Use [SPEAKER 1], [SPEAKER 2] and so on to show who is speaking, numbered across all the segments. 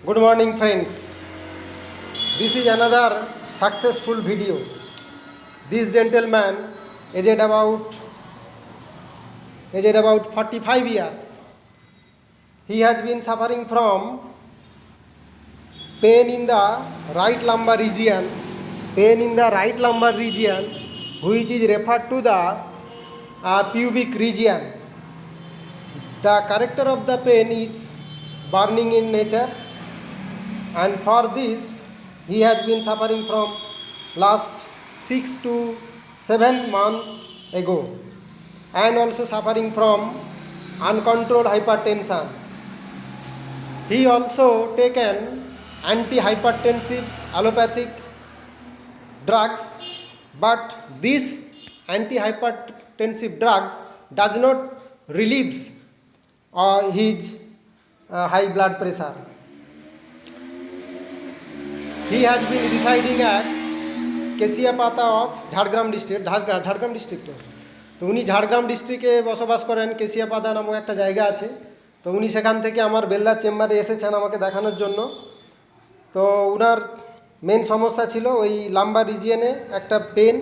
[SPEAKER 1] Good morning, friends. This is another successful video. This gentleman aged about 45 years. He has been suffering from pain in the right lumbar region, which is referred to the pubic region. The character of the pain is burning in nature, and for this he has been suffering from last 6 to 7 months ago, and also suffering from uncontrolled hypertension. He also taken anti-hypertensive allopathic drugs, but these anti-hypertensive drugs does not relieve his high blood pressure. He has been residing at Keshiapata of Jhargram district. তো উনি ঝাড়গ্রাম ডিস্ট্রিক্টে বসবাস করেন। কেশিয়াপাতা নামক একটা জায়গা আছে। তো উনি সেখান থেকে আমার বেল্লার চেম্বারে এসেছেন আমাকে দেখানোর জন্য। তো উনার মেন সমস্যা ছিল ওই লাম্বার রিজিয়নে একটা পেন,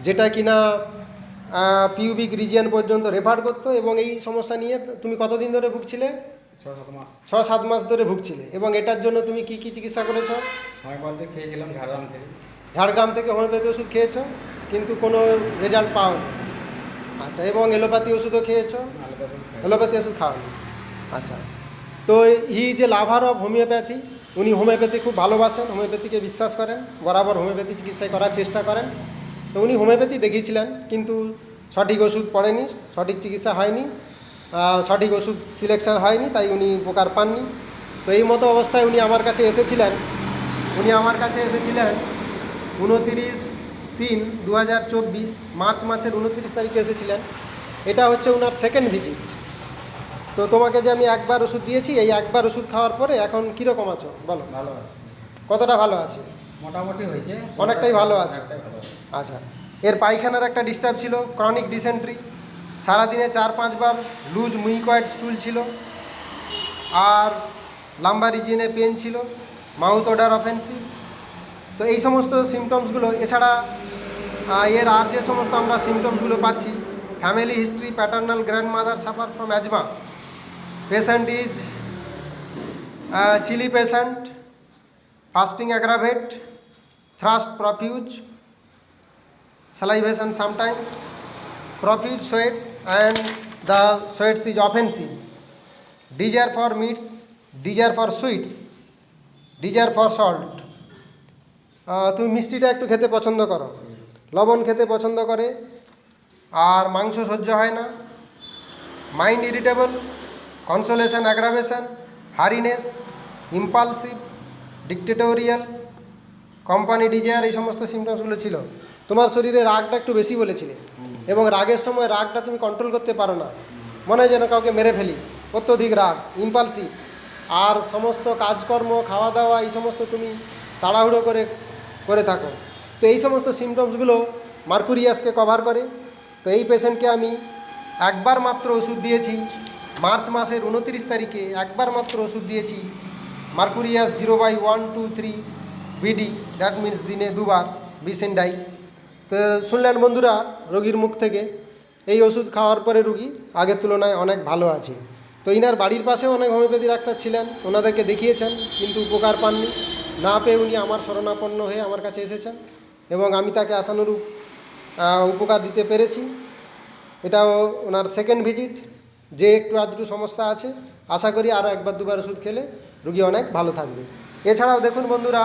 [SPEAKER 1] যেটা কিনা পিউবিক রিজিয়ন পর্যন্ত রেফার করতো, এবং এই সমস্যা নিয়ে তুমি কতদিন ধরে ভুগছিলে? 6-7 মাস ধরে ভুগছিলে। এবং এটার জন্য তুমি কি কি চিকিৎসা করেছো?
[SPEAKER 2] হোমিওপ্যাথি খেয়েছিলাম
[SPEAKER 1] ঝাড়গ্রাম থেকে হোমিওপ্যাথি ওষুধ খেয়েছো, কিন্তু কোনো রেজাল্ট পাওনি। আচ্ছা, এবং এলোপ্যাথি ওষুধও খেয়েছো? এলোপ্যাথি ওষুধ খাওনি। আচ্ছা, তো হি যে লাভার অফ হোমিওপ্যাথি, উনি হোমিওপ্যাথি খুব ভালোবাসেন, হোমিওপ্যাথিকে বিশ্বাস করেন, বরাবর হোমিওপ্যাথি চিকিৎসায় করার চেষ্টা করেন। তো উনি হোমিওপ্যাথি দেখিয়েছিলেন, কিন্তু সঠিক ওষুধ পড়েনি, সঠিক চিকিৎসা হয়নি, সঠিক ওষুধ সিলেকশন হয়নি, তাই উনি উপকার পাননি। তো এই মতো অবস্থায় উনি আমার কাছে এসেছিলেন 29/3/2024 মার্চ মাসের 29 তারিখে এসেছিলেন। এটা হচ্ছে ওনার সেকেন্ড ভিজিট। তো তোমাকে যে আমি একবার ওষুধ দিয়েছি, এই একবার ওষুধ খাওয়ার পরে এখন কীরকম আছো বলো?
[SPEAKER 2] ভালো আছে।
[SPEAKER 1] কতটা ভালো আছে?
[SPEAKER 2] মোটামুটি হয়েছে,
[SPEAKER 1] অনেকটাই ভালো আছে। আচ্ছা, এর পায়খানার একটা ডিস্টার্ব ছিল, ক্রনিক ডিসেন্ট্রি, সারাদিনে 4-5 বার লুজ মুইকয়েড স্টুল ছিল, আর লাম্বার রিজিয়নে পেন ছিল, মাউথ অডার অফেন্সিভ। তো এই সমস্ত সিমটমসগুলো, এছাড়া এর আর যে সমস্ত আমরা সিমটমসগুলো পাচ্ছি, family history, paternal grandmother suffer from asthma, patient is chilli patient, fasting aggravate, thrust profuse, salivation sometimes, profuse sweats, and the sweats is offensive, desire for meats, desire for sweets, desire for salt. তুমি মিষ্টিটা একটু খেতে পছন্দ করো, লবণ খেতে পছন্দ করে, আর মাংস সহ্য হয় না, mind irritable, consolation aggravation, hurriedness, impulsive, dictatorial, company desire, এই সমস্ত সিমটমসগুলো ছিল। তোমার শরীরে রাগটা একটু বেশি বলেছিলে, এবং রাগের সময় রাগটা তুমি কন্ট্রোল করতে পারো না, মনে হয় যেন কাউকে মেরে ফেলি, অত্যধিক রাগ, ইম্পালসিভ, আর সমস্ত কাজকর্ম, খাওয়া দাওয়া, এই সমস্ত তুমি তাড়াহুড়ো করে থাকো। তো এই সমস্ত সিমটমসগুলো মার্কুরিয়াসকে কভার করে। তো এই পেশেন্টকে আমি একবার মাত্র ওষুধ দিয়েছি, মার্চ মাসের 29 তারিখে একবার মাত্র ওষুধ দিয়েছি, মার্কুরিয়াস 0/123 বিডি, দ্যাট মিনস দিনে 2 বার বিসেন্ডাই। তো শুনলেন বন্ধুরা রোগীর মুখ থেকে, এই ওষুধ খাওয়ার পরে রুগী আগের তুলনায় অনেক ভালো আছে। তো ইনার বাড়ির পাশেও অনেক হোমিওপ্যাথি ডাক্তার ছিলেন, ওনাদেরকে দেখিয়েছেন, কিন্তু উপকার পাননি। না পেয়ে উনি আমার শরণাপন্ন হয়ে আমার কাছে এসেছেন, এবং আমি তাকে আশানুরূপ উপকার দিতে পেরেছি। এটাও ওনার সেকেন্ড ভিজিট। যে একটু আধটু সমস্যা আছে, আশা করি আরও 1-2 বার ওষুধ খেলে রুগী অনেক ভালো থাকবে। এছাড়াও দেখুন বন্ধুরা,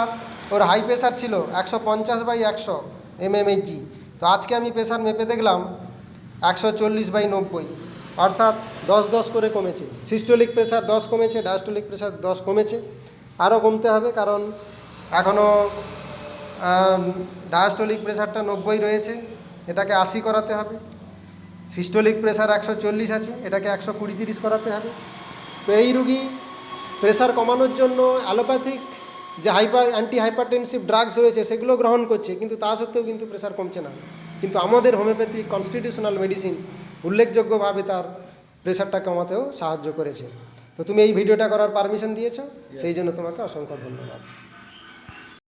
[SPEAKER 1] ওর হাই প্রেশার ছিল 150/100 mmHg। তো আজকে আমি প্রেশার মেপে দেখলাম 140/90, অর্থাৎ 10 করে কমেছে। সিস্টোলিক প্রেশার 10 কমেছে, ডায়াস্টোলিক প্রেশার 10 কমেছে। আরও কমতে হবে, কারণ এখনও ডায়াস্টোলিক প্রেশারটা 90 রয়েছে, এটাকে 80 করাতে হবে। সিস্টোলিক প্রেশার 140 আছে, এটাকে 120-30 করাতে হবে। তো এই রুগী প্রেশার কমানোর জন্য অ্যালোপ্যাথিক যে অ্যান্টি হাইপারটেনসিভ ড্রাগস রয়েছে সেগুলো গ্রহণ করছে, কিন্তু তা সত্ত্বেও কিন্তু প্রেশার কমছে না। কিন্তু আমাদের হোমিওপ্যাথিক কনস্টিটিউশনাল মেডিসিন উল্লেখযোগ্যভাবে তার প্রেশারটা কমাতেও সাহায্য করেছে। তো তুমি এই ভিডিওটা করার পারমিশন দিয়েছো, সেই জন্য তোমাকে অসংখ্য ধন্যবাদ।